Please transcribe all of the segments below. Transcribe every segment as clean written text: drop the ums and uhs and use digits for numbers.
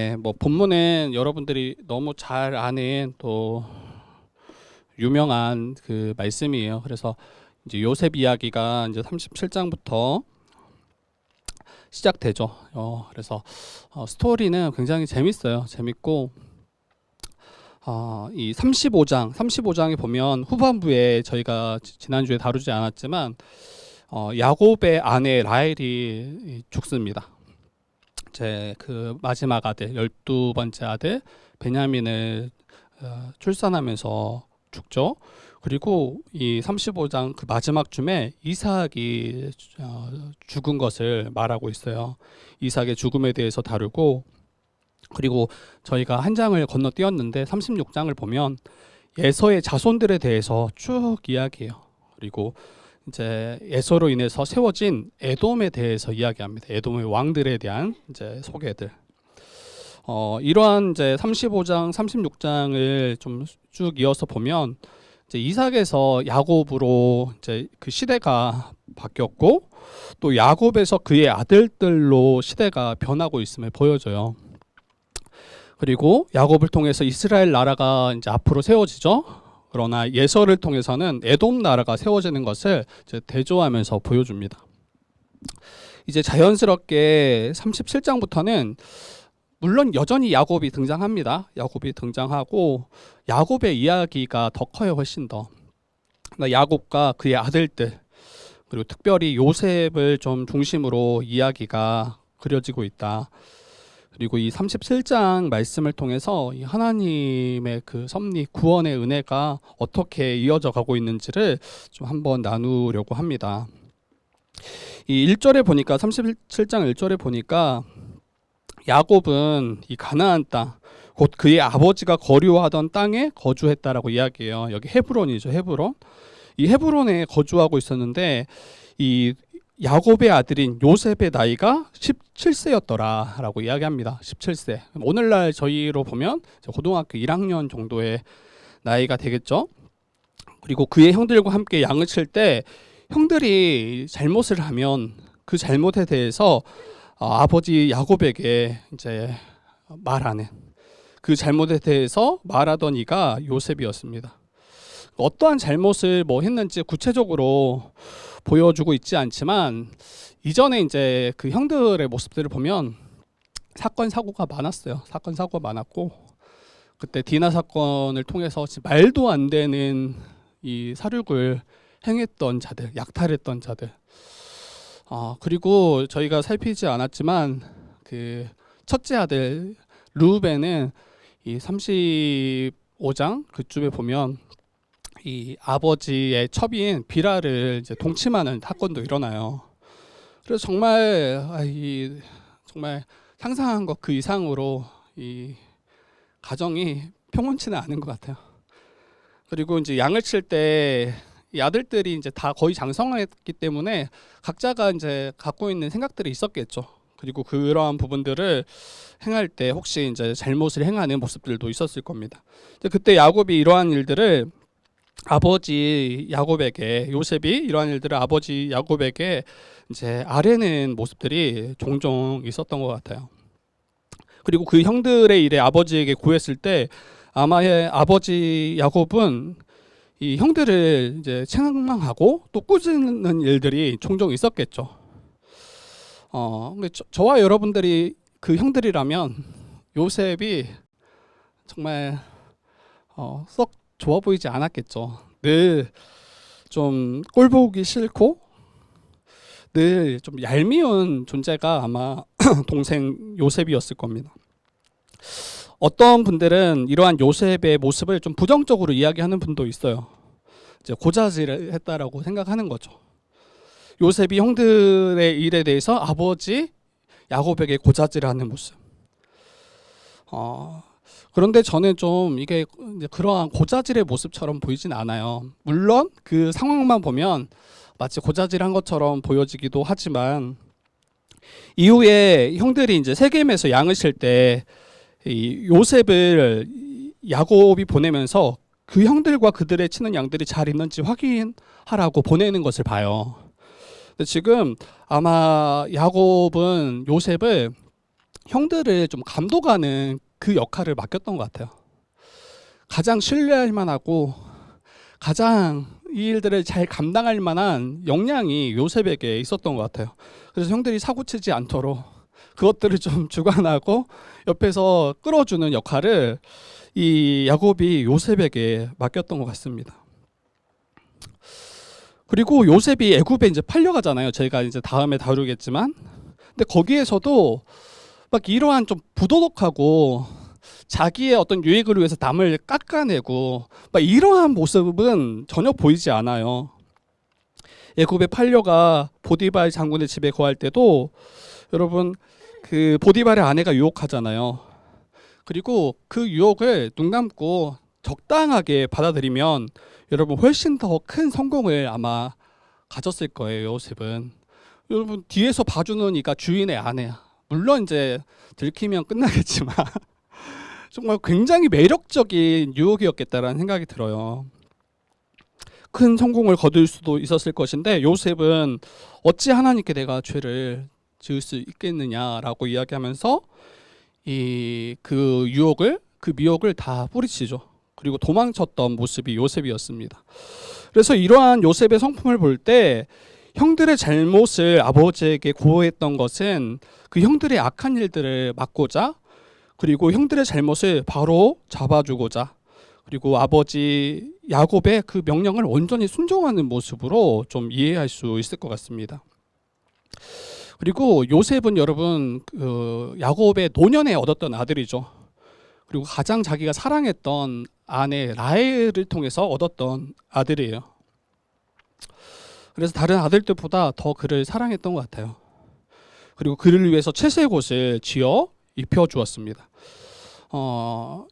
네, 뭐 본문은 여러분들이 너무 잘 아는 또 유명한 그 말씀이에요. 그래서 이제 요셉 이야기가 이제 37장부터 시작되죠. 그래서 스토리는 굉장히 재밌어요. 재밌고 이 35장에 보면 후반부에 저희가 지난주에 다루지 않았지만 야곱의 아내 라헬이 죽습니다. 제 그 마지막 아들 12번째 아들 베냐민을 출산하면서 죽죠. 그리고 이 35장 그 마지막 쯤에 이삭이 죽은 것을 말하고 있어요. 이삭의 죽음에 대해서 다루고, 그리고 저희가 한 장을 건너뛰었는데 36장을 보면 에서의 자손들에 대해서 쭉 이야기해요. 그리고 이제 에서로 인해서 세워진 에돔에 대해서 이야기합니다. 에돔의 왕들에 대한 이제 소개들. 이러한 이제 35장, 36장을 좀 쭉 이어서 보면 이제 이삭에서 야곱으로 이제 그 시대가 바뀌었고, 또 야곱에서 그의 아들들로 시대가 변하고 있음을 보여줘요. 그리고 야곱을 통해서 이스라엘 나라가 이제 앞으로 세워지죠. 그러나 예서를 통해서는 에돔 나라가 세워지는 것을 이제 대조하면서 보여줍니다. 이제 자연스럽게 37장부터는 물론 여전히 야곱이 등장합니다. 야곱이 등장하고 야곱의 이야기가 더 커요. 훨씬 더. 야곱과 그의 아들들, 그리고 특별히 요셉을 좀 중심으로 이야기가 그려지고 있다. 그리고 이 37장 말씀을 통해서 이 하나님의 그 섭리, 구원의 은혜가 어떻게 이어져 가고 있는지를 좀 한번 나누려고 합니다. 이 1절에 보니까 37장 1절에 보니까 야곱은 이 가나안 땅, 곧 그의 아버지가 거류하던 땅에 거주했다라고 이야기해요. 여기 헤브론이죠. 헤브론. 이 헤브론에 거주하고 있었는데 이 야곱의 아들인 요셉의 나이가 17세였더라라고 이야기합니다. 17세. 오늘날 저희로 보면 고등학교 1학년 정도의 나이가 되겠죠. 그리고 그의 형들과 함께 양을 칠 때 형들이 잘못을 하면 그 잘못에 대해서 아버지 야곱에게 이제 말하는, 그 잘못에 대해서 말하던 이가 요셉이었습니다. 어떠한 잘못을 뭐 했는지 구체적으로 보여주고 있지 않지만 이전에 이제 그 형들의 모습들을 보면 사건 사고가 많았어요. 사건 사고가 많았고, 그때 디나 사건을 통해서 말도 안 되는 이 살육을 행했던 자들, 약탈했던 자들. 그리고 저희가 살피지 않았지만 그 첫째 아들 르우벤은 이 35장 그쯤에 보면 이 아버지의 첩인 비라를 이제 동침하는 사건도 일어나요. 그래서 정말 상상한 것 그 이상으로 이 가정이 평온치는 않은 것 같아요. 그리고 이제 양을 칠 때 이 아들들이 이제 다 거의 장성했기 때문에 각자가 이제 갖고 있는 생각들이 있었겠죠. 그리고 그러한 부분들을 행할 때 혹시 이제 잘못을 행하는 모습들도 있었을 겁니다. 그때 야곱이 이러한 일들을 아버지 야곱에게, 요셉이 이러한 일들을 아버지 야곱에게 이제 아뢰는 모습들이 종종 있었던 것 같아요. 그리고 그 형들의 일에 아버지에게 구했을 때 아마 아버지 야곱은 이 형들을 이제 책망하고 또 꾸짖는 일들이 종종 있었겠죠. 근데 저와 여러분들이 그 형들이라면 요셉이 정말 썩 좋아 보이지 않았겠죠. 늘 좀 꼴 보기 싫고 늘 좀 얄미운 존재가 아마 동생 요셉이었을 겁니다. 어떤 분들은 이러한 요셉의 모습을 좀 부정적으로 이야기하는 분도 있어요. 이제 고자질을 했다라고 생각하는 거죠. 요셉이 형들의 일에 대해서 아버지 야곱에게 고자질하는 모습. 그런데 저는 좀 이게 그러한 고자질의 모습처럼 보이진 않아요. 물론 그 상황만 보면 마치 고자질한 것처럼 보여지기도 하지만 이후에 형들이 이제 세겜에서 양을 칠 때 이 요셉을 야곱이 보내면서 그 형들과 그들의 치는 양들이 잘 있는지 확인하라고 보내는 것을 봐요. 근데 지금 아마 야곱은 요셉을 형들을 좀 감독하는 그 역할을 맡겼던 것 같아요. 가장 신뢰할 만하고 가장 이 일들을 잘 감당할 만한 역량이 요셉에게 있었던 것 같아요. 그래서 형들이 사고치지 않도록 그것들을 좀 주관하고 옆에서 끌어주는 역할을 이 야곱이 요셉에게 맡겼던 것 같습니다. 그리고 요셉이 애굽에 이제 팔려가잖아요. 저희가 이제 다음에 다루겠지만, 근데 거기에서도 막 이러한 좀 부도덕하고 자기의 어떤 유익을 위해서 남을 깎아내고 막 이러한 모습은 전혀 보이지 않아요. 애굽에 팔려가 보디발 장군의 집에 거할 때도 여러분 그 보디발의 아내가 유혹하잖아요. 그리고 그 유혹을 눈 감고 적당하게 받아들이면 여러분 훨씬 더 큰 성공을 아마 가졌을 거예요. 요셉은. 여러분 뒤에서 봐주는 이가 주인의 아내야. 물론 이제 들키면 끝나겠지만 정말 굉장히 매력적인 유혹이었겠다라는 생각이 들어요. 큰 성공을 거둘 수도 있었을 것인데 요셉은 어찌 하나님께 내가 죄를 지을 수 있겠느냐라고 이야기하면서 그 유혹을 그 미혹을 다 뿌리치죠. 그리고 도망쳤던 모습이 요셉이었습니다. 그래서 이러한 요셉의 성품을 볼 때 형들의 잘못을 아버지에게 고했던 것은 그 형들의 악한 일들을 막고자 그리고 형들의 잘못을 바로 잡아주고자 그리고 아버지 야곱의 그 명령을 온전히 순종하는 모습으로 좀 이해할 수 있을 것 같습니다. 그리고 요셉은 여러분 그 야곱의 노년에 얻었던 아들이죠. 그리고 가장 자기가 사랑했던 아내 라헬을 통해서 얻었던 아들이에요. 그래서 다른 아들들보다 더 그를 사랑했던 것 같아요. 그리고 그를 위해서 채색 옷을 지어 입혀주었습니다.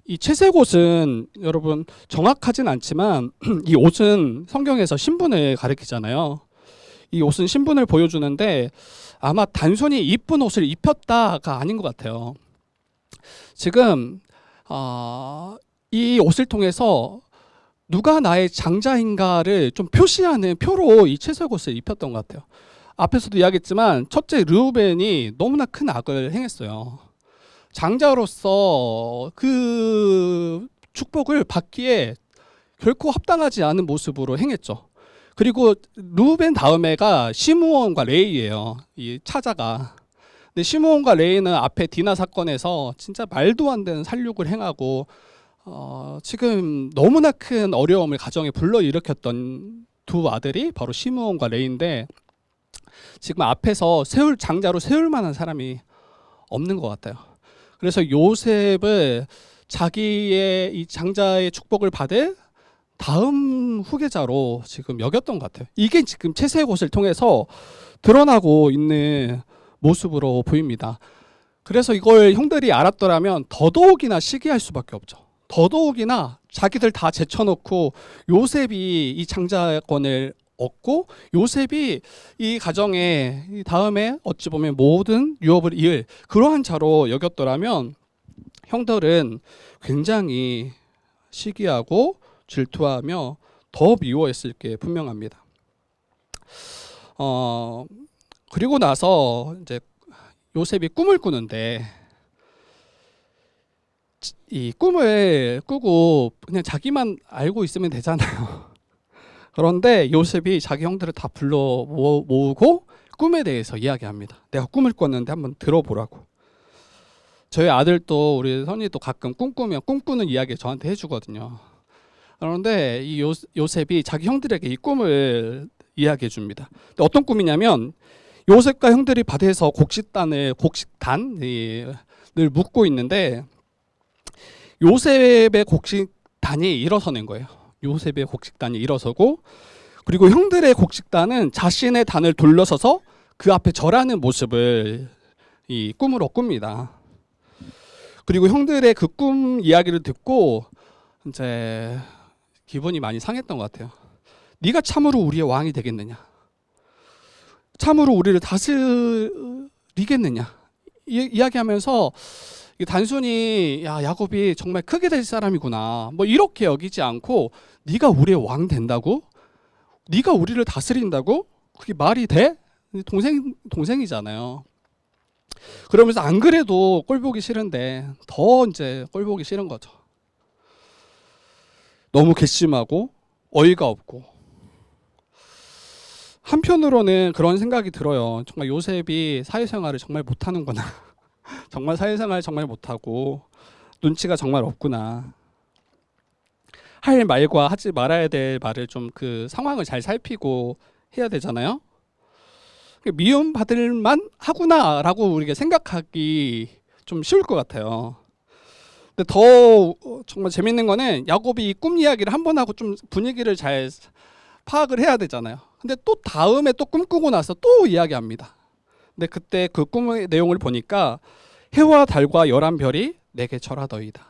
이 채색 옷은 여러분 정확하진 않지만 이 옷은 성경에서 신분을 가리키잖아요. 이 옷은 신분을 보여주는데 아마 단순히 이쁜 옷을 입혔다가 아닌 것 같아요. 지금 이 옷을 통해서 누가 나의 장자인가를 좀 표시하는 표로 이 채색 옷을 입혔던 것 같아요. 앞에서도 이야기했지만 첫째 르우벤이 너무나 큰 악을 행했어요. 장자로서 그 축복을 받기에 결코 합당하지 않은 모습으로 행했죠. 그리고 르우벤 다음에가 시므온과 레이예요. 이 차자가. 근데 시므온과 레이는 앞에 디나 사건에서 진짜 말도 안 되는 살육을 행하고 지금 너무나 큰 어려움을 가정에 불러일으켰던 두 아들이 바로 시므온과 레이인데 지금 앞에서 장자로 세울 만한 사람이 없는 것 같아요. 그래서 요셉을 자기의 이 장자의 축복을 받을 다음 후계자로 지금 여겼던 것 같아요. 이게 지금 채색 옷을 통해서 드러나고 있는 모습으로 보입니다. 그래서 이걸 형들이 알았더라면 더더욱이나 시기할 수밖에 없죠. 더더욱이나 자기들 다 제쳐놓고 요셉이 이 장자권을 얻고 요셉이 이 가정에 다음에 어찌 보면 모든 유업을 이을 그러한 자로 여겼더라면 형들은 굉장히 시기하고 질투하며 더 미워했을 게 분명합니다. 그리고 나서 이제 요셉이 꿈을 꾸는데 이 꿈을 꾸고 그냥 자기만 알고 있으면 되잖아요. 그런데 요셉이 자기 형들을 다 불러 모으고 꿈에 대해서 이야기합니다. 내가 꿈을 꿨는데 한번 들어보라고. 저희 아들도 우리 선이도 가끔 꿈꾸면 꿈꾸는 이야기 저한테 해주거든요. 그런데 이 요셉이 자기 형들에게 이 꿈을 이야기해 줍니다. 근데 어떤 꿈이냐면 요셉과 형들이 밭에서 곡식단을 묻고 있는데 요셉의 곡식단이 일어서는 거예요. 요셉의 곡식단이 일어서고 그리고 형들의 곡식단은 자신의 단을 둘러서서 그 앞에 절하는 모습을 이 꿈으로 꿉니다. 그리고 형들의 그 꿈 이야기를 듣고 이제 기분이 많이 상했던 것 같아요. 네가 참으로 우리의 왕이 되겠느냐? 참으로 우리를 다스리겠느냐? 이야기하면서 단순히 야곱이 정말 크게 될 사람이구나 뭐 이렇게 여기지 않고 네가 우리의 왕 된다고? 네가 우리를 다스린다고? 그게 말이 돼? 동생이잖아요. 그러면서 안 그래도 꼴 보기 싫은데 더 이제 꼴 보기 싫은 거죠. 너무 괘씸하고 어이가 없고. 한편으로는 그런 생각이 들어요. 정말 요셉이 사회생활을 정말 못하는구나. 정말 사회생활 정말 못하고 눈치가 정말 없구나. 할 말과 하지 말아야 될 말을 좀 그 상황을 잘 살피고 해야 되잖아요. 미움 받을 만 하구나라고 우리가 생각하기 좀 쉬울 것 같아요. 근데 더 정말 재밌는 거는 야곱이 꿈 이야기를 한 번 하고 좀 분위기를 잘 파악을 해야 되잖아요. 근데 또 다음에 또 꿈 꾸고 나서 또 이야기합니다. 근데 그때 그 꿈의 내용을 보니까 해와 달과 11별이 내게 절하더이다.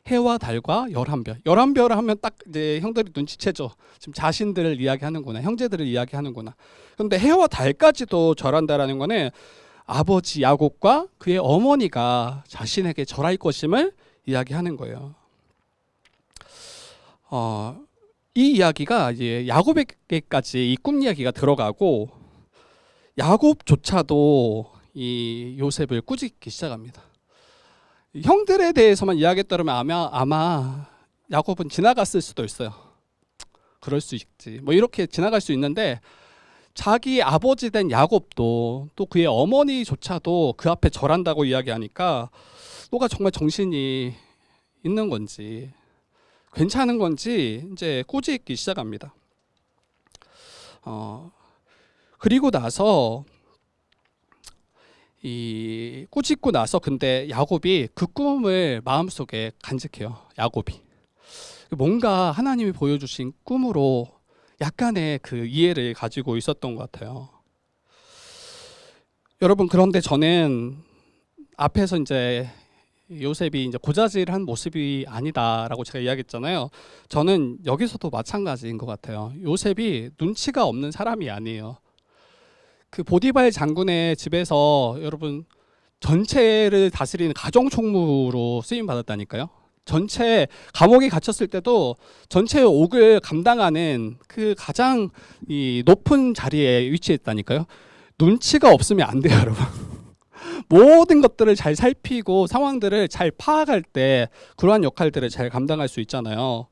해와 달과 11별. 11별을 하면 딱 이제 형들이 눈치채죠. 지금 자신들을 이야기하는구나. 형제들을 이야기하는구나. 그런데 해와 달까지도 절한다라는 거는 아버지 야곱과 그의 어머니가 자신에게 절할 것임을 이야기하는 거예요. 이 이야기가 이제 야곱에게까지 이 꿈 이야기가 들어가고 야곱조차도 이 요셉을 꾸짖기 시작합니다. 형들에 대해서만 이야기했다면 아마 야곱은 지나갔을 수도 있어요. 그럴 수 있지. 뭐 이렇게 지나갈 수 있는데 자기 아버지 된 야곱도 또 그의 어머니조차도 그 앞에 절한다고 이야기하니까 너가 정말 정신이 있는 건지 괜찮은 건지 이제 꾸짖기 시작합니다. 그리고 나서 이 꾸짖고 나서 근데 야곱이 그 꿈을 마음속에 간직해요. 야곱이 뭔가 하나님이 보여주신 꿈으로 약간의 그 이해를 가지고 있었던 것 같아요. 여러분, 그런데 저는 앞에서 이제 요셉이 이제 고자질한 모습이 아니다라고 제가 이야기했잖아요. 저는 여기서도 마찬가지인 것 같아요. 요셉이 눈치가 없는 사람이 아니에요. 그 보디발 장군의 집에서 여러분 전체를 다스리는 가정 총무로 쓰임 받았다니까요. 전체 감옥에 갇혔을 때도 전체 옥을 감당하는 그 가장 이 높은 자리에 위치했다니까요. 눈치가 없으면 안 돼요, 여러분. 모든 것들을 잘 살피고 상황들을 잘 파악할 때 그러한 역할들을 잘 감당할 수 있잖아요.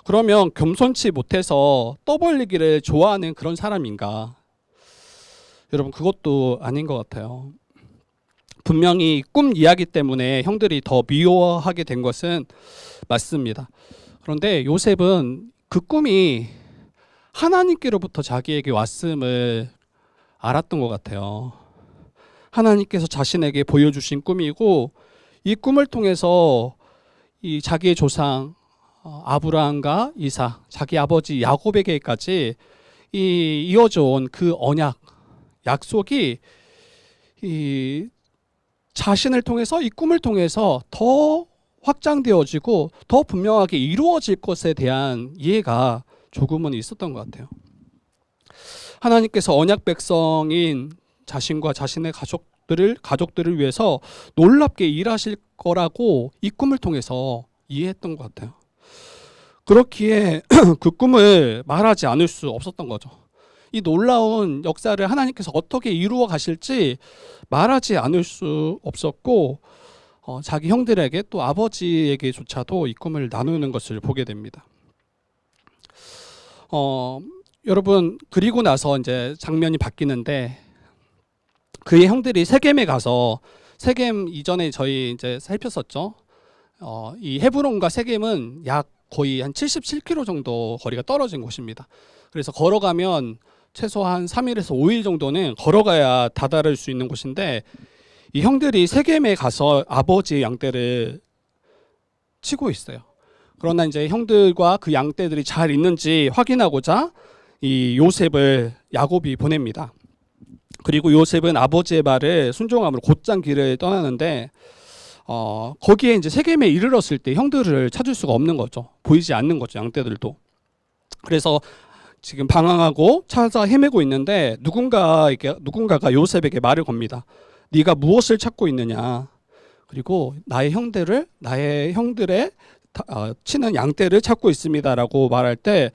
그러면 겸손치 못해서 떠벌리기를 좋아하는 그런 사람인가? 여러분, 그것도 아닌 것 같아요. 분명히 꿈 이야기 때문에 형들이 더 미워하게 된 것은 맞습니다. 그런데 요셉은 그 꿈이 하나님께로부터 자기에게 왔음을 알았던 것 같아요. 하나님께서 자신에게 보여주신 꿈이고 이 꿈을 통해서 이 자기의 조상 아브라함과 이삭, 자기 아버지 야곱에게까지 이어져 온 그 언약, 약속이 이 자신을 통해서 이 꿈을 통해서 더 확장되어지고 더 분명하게 이루어질 것에 대한 이해가 조금은 있었던 것 같아요. 하나님께서 언약 백성인 자신과 자신의 가족들을 위해서 놀랍게 일하실 거라고 이 꿈을 통해서 이해했던 것 같아요. 그렇기에 그 꿈을 말하지 않을 수 없었던 거죠. 이 놀라운 역사를 하나님께서 어떻게 이루어 가실지 말하지 않을 수 없었고 자기 형들에게 또 아버지에게조차도 이 꿈을 나누는 것을 보게 됩니다. 여러분, 그리고 나서 이제 장면이 바뀌는데 그의 형들이 세겜에 가서, 세겜 이전에 저희 이제 살폈었죠. 이 헤브론과 세겜은 약 거의 한 77km 정도 거리가 떨어진 곳입니다. 그래서 걸어가면 최소한 3일에서 5일 정도는 걸어가야 다다를 수 있는 곳인데 이 형들이 세겜에 가서 아버지의 양떼를 치고 있어요. 그러나 이제 형들과 그 양떼들이 잘 있는지 확인하고자 이 요셉을 야곱이 보냅니다. 그리고 요셉은 아버지의 말을 순종함으로 곧장 길을 떠나는데 거기에 이제 세겜에 이르렀을 때 형들을 찾을 수가 없는 거죠. 보이지 않는 거죠, 양떼들도. 그래서 지금 방황하고 찾아 헤매고 있는데 누군가가 요셉에게 말을 겁니다. 네가 무엇을 찾고 있느냐? 그리고 나의 형들의 치는 양떼를 찾고 있습니다라고 말할 때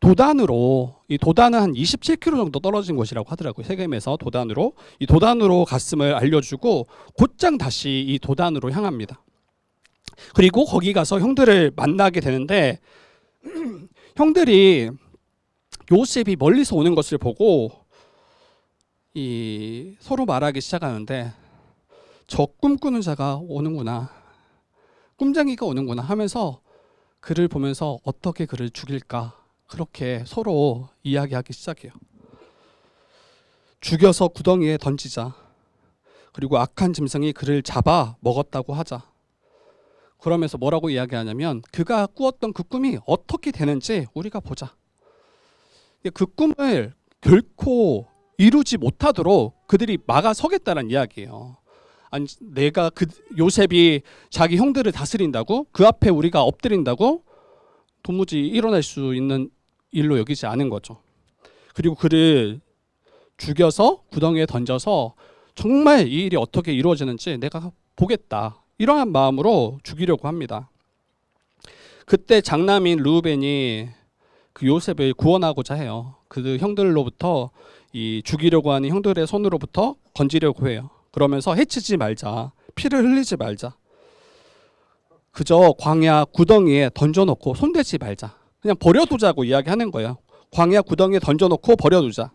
도단으로, 이 도단은 한 27km 정도 떨어진 곳이라고 하더라고요. 세겜에서 도단으로, 이 도단으로 갔음을 알려주고 곧장 다시 이 도단으로 향합니다. 그리고 거기 가서 형들을 만나게 되는데 형들이 요셉이 멀리서 오는 것을 보고 이 서로 말하기 시작하는데, 저 꿈꾸는 자가 오는구나, 꿈쟁이가 오는구나 하면서 그를 보면서 어떻게 그를 죽일까, 그렇게 서로 이야기하기 시작해요. 죽여서 구덩이에 던지자. 그리고 악한 짐승이 그를 잡아 먹었다고 하자. 그러면서 뭐라고 이야기하냐면, 그가 꾸었던 그 꿈이 어떻게 되는지 우리가 보자. 그 꿈을 결코 이루지 못하도록 그들이 막아서겠다는 이야기예요. 아니, 내가 그 요셉이 자기 형들을 다스린다고, 그 앞에 우리가 엎드린다고, 도무지 일어날 수 있는 일로 여기지 않은 거죠. 그리고 그를 죽여서 구덩이에 던져서 정말 이 일이 어떻게 이루어지는지 내가 보겠다, 이러한 마음으로 죽이려고 합니다. 그때 장남인 르우벤이 그 요셉을 구원하고자 해요. 그 형들로부터, 이 죽이려고 하는 형들의 손으로부터 건지려고 해요. 그러면서 해치지 말자, 피를 흘리지 말자, 그저 광야 구덩이에 던져놓고 손대지 말자, 그냥 버려두자고 이야기하는 거예요. 광야 구덩이에 던져놓고 버려두자.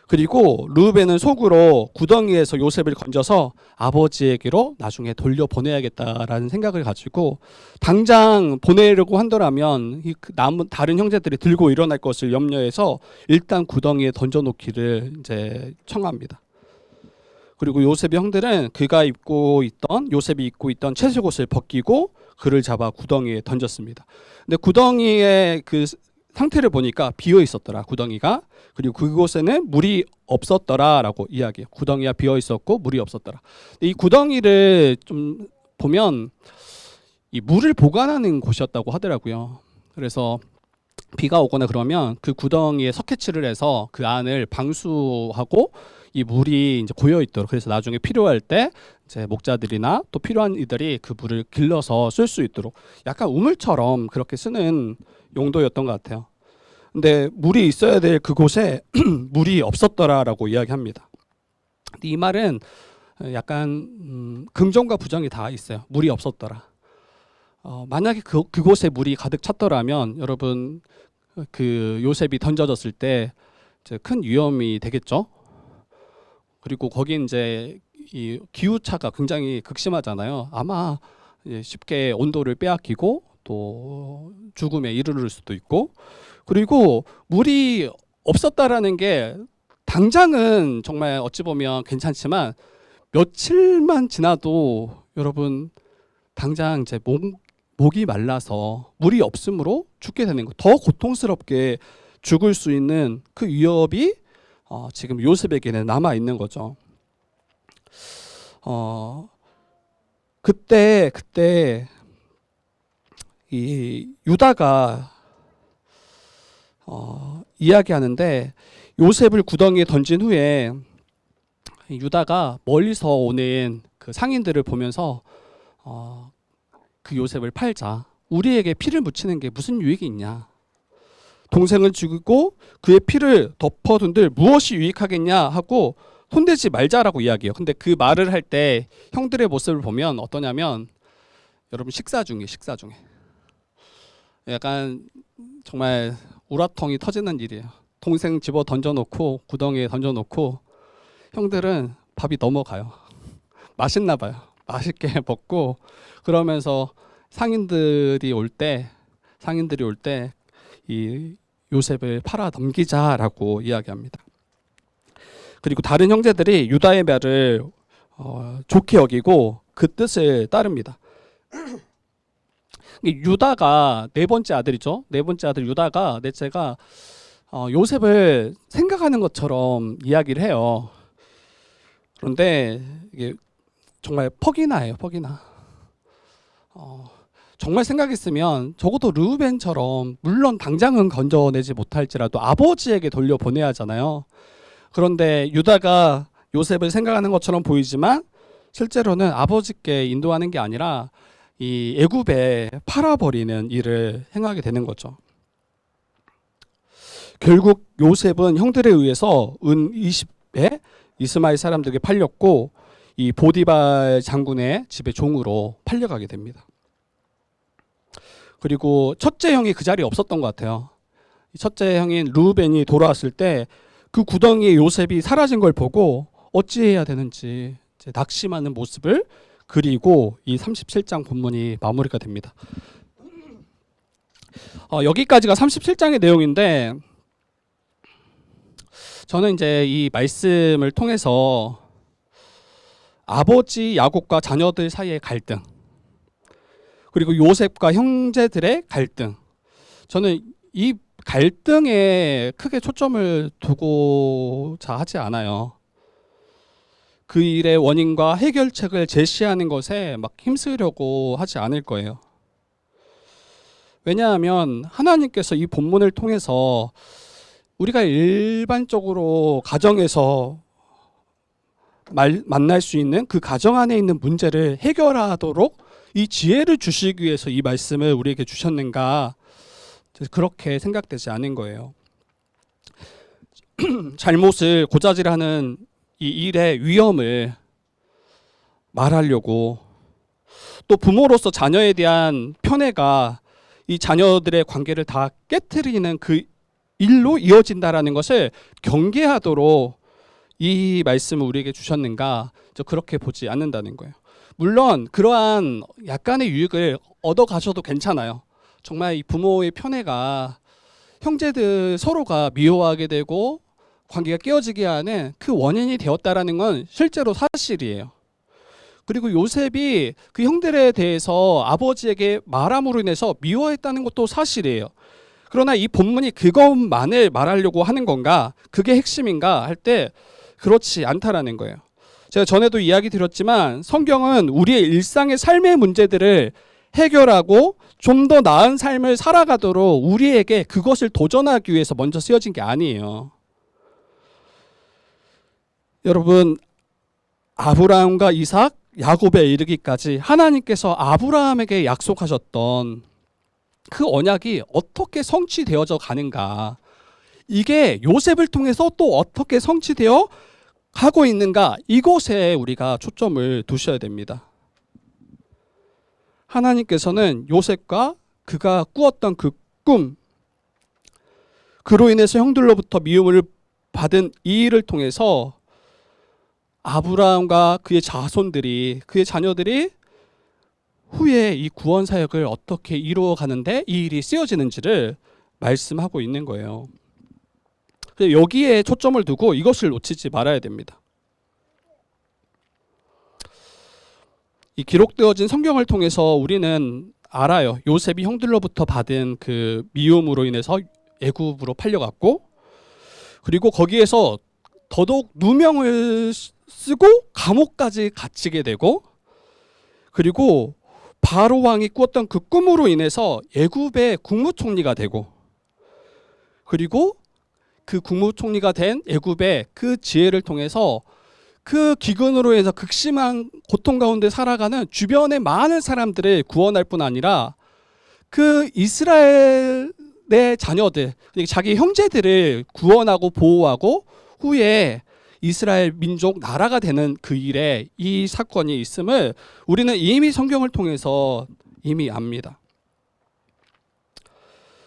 그리고 르우벤은 속으로 구덩이에서 요셉을 건져서 아버지에게로 나중에 돌려보내야겠다라는 생각을 가지고, 당장 보내려고 한다면 이 남은 다른 형제들이 들고 일어날 것을 염려해서 일단 구덩이에 던져놓기를 이제 청합니다. 그리고 요셉의 형들은 요셉이 입고 있던 채색옷을 벗기고 그를 잡아 구덩이에 던졌습니다. 근데 구덩이의 그 상태를 보니까 비어 있었더라, 구덩이가. 그리고 그곳에는 물이 없었더라라고 이야기해요. 구덩이가 비어 있었고 물이 없었더라. 이 구덩이를 좀 보면 이 물을 보관하는 곳이었다고 하더라고요. 그래서 비가 오거나 그러면 그 구덩이에 석회치를 해서 그 안을 방수하고 이 물이 이제 고여 있도록, 그래서 나중에 필요할 때 이제 목자들이나 또 필요한 이들이 그 물을 길러서 쓸 수 있도록 약간 우물처럼 그렇게 쓰는 용도였던 것 같아요. 근데 물이 있어야 될 그곳에 물이 없었더라라고 이야기합니다. 이 말은 약간 긍정과 부정이 다 있어요. 물이 없었더라. 만약에 그곳에 물이 가득 찼더라면 여러분, 그 요셉이 던져졌을 때 이제 큰 위험이 되겠죠. 그리고 거기 이제 이 기후차가 굉장히 극심하잖아요. 아마 쉽게 온도를 빼앗기고 또 죽음에 이르를 수도 있고, 그리고 물이 없었다라는 게 당장은 정말 어찌 보면 괜찮지만 며칠만 지나도 여러분 당장 이제 목이 말라서 물이 없으므로 죽게 되는 거, 더 고통스럽게 죽을 수 있는 그 위협이 지금 요셉에게는 남아 있는 거죠. 그때 이 유다가 이야기하는데, 요셉을 구덩이에 던진 후에 유다가 멀리서 오는 그 상인들을 보면서 그 요셉을 팔자, 우리에게 피를 묻히는 게 무슨 유익이 있냐, 동생을 죽이고 그의 피를 덮어둔들 무엇이 유익하겠냐 하고 손대지 말자라고 이야기해요. 근데 그 말을 할 때 형들의 모습을 보면 어떠냐면, 여러분 식사 중에 약간 정말 우라통이 터지는 일이에요. 동생 집어 던져놓고 구덩이에 던져놓고 형들은 밥이 넘어가요. 맛있나 봐요. 맛있게 먹고, 그러면서 상인들이 올 때 이 요셉을 팔아 넘기자라고 이야기합니다. 그리고 다른 형제들이 유다의 말을 좋게 여기고 그 뜻을 따릅니다. 유다가 네 번째 아들이죠. 네 번째 아들 유다가, 넷째가 요셉을 생각하는 것처럼 이야기를 해요. 그런데 이게 정말 퍽이나예요, 퍽이나. 정말 생각했으면 적어도 르우벤처럼, 물론 당장은 건져내지 못할지라도 아버지에게 돌려보내야 하잖아요. 그런데 유다가 요셉을 생각하는 것처럼 보이지만 실제로는 아버지께 인도하는 게 아니라 이 애굽에 팔아버리는 일을 행하게 되는 거죠. 결국 요셉은 형들에 의해서 은 20에 이스마엘 사람들에게 팔렸고 이 보디발 장군의 집의 종으로 팔려가게 됩니다. 그리고 첫째 형이 그 자리에 없었던 것 같아요. 첫째 형인 르우벤이 돌아왔을 때 그 구덩이에 요셉이 사라진 걸 보고 어찌해야 되는지 이제 낙심하는 모습을 그리고 이 37장 본문이 마무리가 됩니다. 여기까지가 37장의 내용인데 저는 이제 이 말씀을 통해서 아버지 야곱과 자녀들 사이의 갈등, 그리고 요셉과 형제들의 갈등, 저는 이 갈등에 크게 초점을 두고자 하지 않아요. 그 일의 원인과 해결책을 제시하는 것에 막 힘쓰려고 하지 않을 거예요. 왜냐하면 하나님께서 이 본문을 통해서 우리가 일반적으로 가정에서 만날 수 있는 그 가정 안에 있는 문제를 해결하도록 이 지혜를 주시기 위해서 이 말씀을 우리에게 주셨는가, 그렇게 생각되지 않은 거예요. 잘못을 고자질하는 이 일의 위험을 말하려고, 또 부모로서 자녀에 대한 편애가 이 자녀들의 관계를 다 깨트리는 그 일로 이어진다라는 것을 경계하도록 이 말씀을 우리에게 주셨는가, 그렇게 보지 않는다는 거예요. 물론 그러한 약간의 유익을 얻어 가셔도 괜찮아요. 정말 이 부모의 편애가 형제들 서로가 미워하게 되고 관계가 깨어지게 하는 그 원인이 되었다라는 건 실제로 사실이에요. 그리고 요셉이 그 형들에 대해서 아버지에게 말함으로 인해서 미워했다는 것도 사실이에요. 그러나 이 본문이 그것만을 말하려고 하는 건가, 그게 핵심인가 할 때 그렇지 않다라는 거예요. 제가 전에도 이야기 드렸지만 성경은 우리의 일상의 삶의 문제들을 해결하고 좀 더 나은 삶을 살아가도록 우리에게 그것을 도전하기 위해서 먼저 쓰여진 게 아니에요. 여러분, 아브라함과 이삭, 야곱에 이르기까지 하나님께서 아브라함에게 약속하셨던 그 언약이 어떻게 성취되어져 가는가, 이게 요셉을 통해서 또 어떻게 성취되어 가고 있는가, 이곳에 우리가 초점을 두셔야 됩니다. 하나님께서는 요셉과 그가 꾸었던 그 꿈, 그로 인해서 형들로부터 미움을 받은 이 일을 통해서 아브라함과 그의 자손들이, 그의 자녀들이 후에 이 구원 사역을 어떻게 이루어가는데 이 일이 쓰여지는지를 말씀하고 있는 거예요. 여기에 초점을 두고 이것을 놓치지 말아야 됩니다. 이 기록되어진 성경을 통해서 우리는 알아요. 요셉이 형들로부터 받은 그 미움으로 인해서 애굽으로 팔려갔고, 그리고 거기에서 더더욱 누명을 쓰고 감옥까지 갇히게 되고, 그리고 바로 왕이 꾸었던 그 꿈으로 인해서 애굽의 국무총리가 되고, 그리고 그 국무총리가 된 애굽의 그 지혜를 통해서 그 기근으로 해서 극심한 고통 가운데 살아가는 주변의 많은 사람들을 구원할 뿐 아니라 그 이스라엘의 자녀들, 자기 형제들을 구원하고 보호하고 후에 이스라엘 민족 나라가 되는 그 일에 이 사건이 있음을 우리는 이미 성경을 통해서 이미 압니다.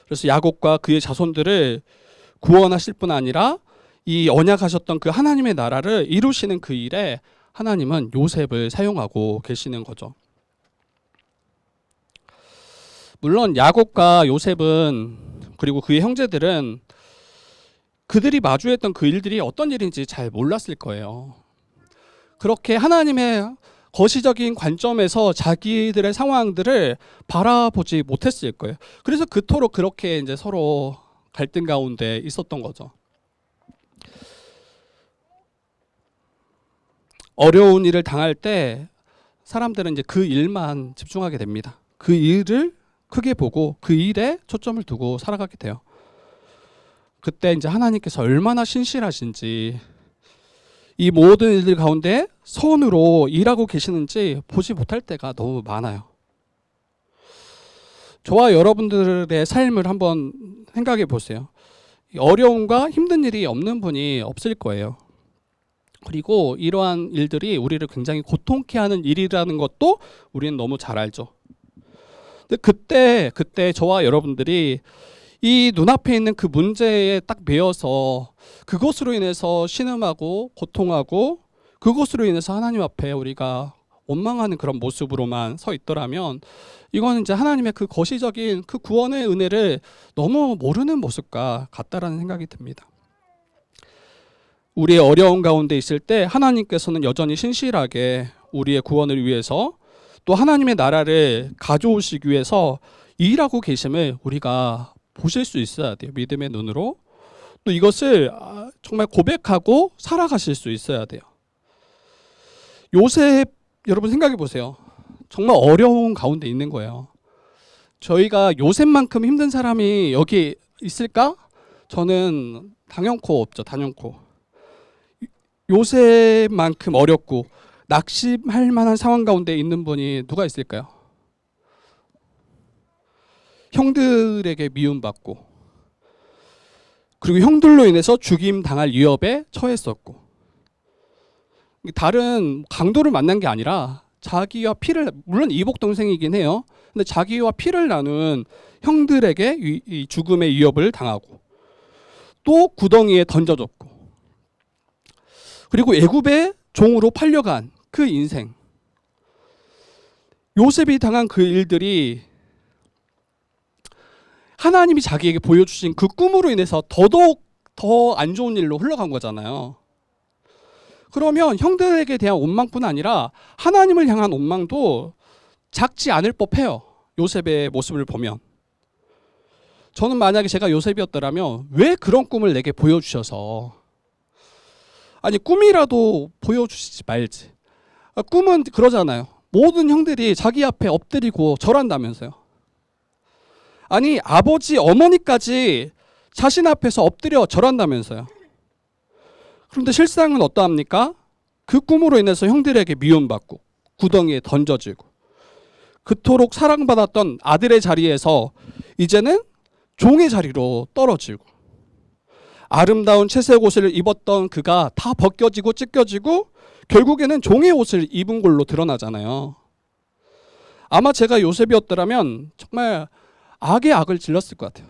그래서 야곱과 그의 자손들을 구원하실 뿐 아니라 이 언약하셨던 그 하나님의 나라를 이루시는 그 일에 하나님은 요셉을 사용하고 계시는 거죠. 물론 야곱과 요셉은, 그리고 그의 형제들은 그들이 마주했던 그 일들이 어떤 일인지 잘 몰랐을 거예요. 그렇게 하나님의 거시적인 관점에서 자기들의 상황들을 바라보지 못했을 거예요. 그래서 그토록 그렇게 이제 서로 갈등 가운데 있었던 거죠. 어려운 일을 당할 때 사람들은 이제 그 일만 집중하게 됩니다. 그 일을 크게 보고 그 일에 초점을 두고 살아가게 돼요. 그때 이제 하나님께서 얼마나 신실하신지, 이 모든 일들 가운데 선으로 일하고 계시는지 보지 못할 때가 너무 많아요. 저와 여러분들의 삶을 한번 생각해 보세요. 어려움과 힘든 일이 없는 분이 없을 거예요. 그리고 이러한 일들이 우리를 굉장히 고통케 하는 일이라는 것도 우리는 너무 잘 알죠. 근데 그때 저와 여러분들이 이 눈앞에 있는 그 문제에 딱 매여서 그것으로 인해서 신음하고 고통하고 그것으로 인해서 하나님 앞에 우리가 원망하는 그런 모습으로만 서 있더라면 이거는 이제 하나님의 그 거시적인 그 구원의 은혜를 너무 모르는 모습과 같다라는 생각이 듭니다. 우리의 어려운 가운데 있을 때 하나님께서는 여전히 신실하게 우리의 구원을 위해서 또 하나님의 나라를 가져오시기 위해서 일하고 계심을 우리가 보실 수 있어야 돼요. 믿음의 눈으로. 또 이것을 정말 고백하고 살아가실 수 있어야 돼요. 요셉 여러분 생각해 보세요. 정말 어려운 가운데 있는 거예요. 저희가 요셉만큼 힘든 사람이 여기 있을까? 저는 단연코 없죠. 단연코. 요셉만큼 어렵고 낙심할 만한 상황 가운데 있는 분이 누가 있을까요? 형들에게 미움받고 그리고 형들로 인해서 죽임 당할 위협에 처했었고 다른 강도를 만난 게 아니라 자기와 피를 물론 이복 동생이긴 해요. 근데 자기와 피를 나눈 형들에게 이 죽음의 위협을 당하고 또 구덩이에 던져졌고 그리고 애굽의 종으로 팔려간 그 인생. 요셉이 당한 그 일들이 하나님이 자기에게 보여주신 그 꿈으로 인해서 더더욱 더 안 좋은 일로 흘러간 거잖아요. 그러면 형들에게 대한 원망뿐 아니라 하나님을 향한 원망도 작지 않을 법해요. 요셉의 모습을 보면. 저는 만약에 제가 요셉이었더라면 왜 그런 꿈을 내게 보여주셔서 아니 꿈이라도 보여주시지 말지. 꿈은 그러잖아요. 모든 형들이 자기 앞에 엎드리고 절한다면서요. 아니 아버지 어머니까지 자신 앞에서 엎드려 절한다면서요. 그런데 실상은 어떠합니까? 그 꿈으로 인해서 형들에게 미움받고 구덩이에 던져지고 그토록 사랑받았던 아들의 자리에서 이제는 종의 자리로 떨어지고 아름다운 채색 옷을 입었던 그가 다 벗겨지고 찢겨지고 결국에는 종의 옷을 입은 걸로 드러나잖아요. 아마 제가 요셉이었더라면 정말 악의 악을 질렀을 것 같아요.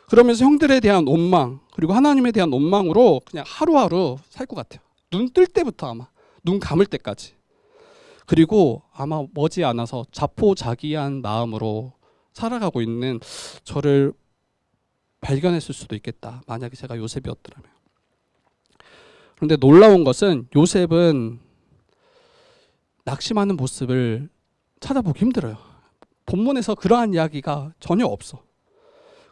그러면서 형들에 대한 원망 그리고 하나님에 대한 원망으로 그냥 하루하루 살 것 같아요. 눈 뜰 때부터 아마 눈 감을 때까지. 그리고 아마 머지않아서 자포자기한 마음으로 살아가고 있는 저를 발견했을 수도 있겠다. 만약에 제가 요셉이었더라면. 그런데 놀라운 것은 요셉은 낙심하는 모습을 찾아보기 힘들어요. 본문에서 그러한 이야기가 전혀 없어.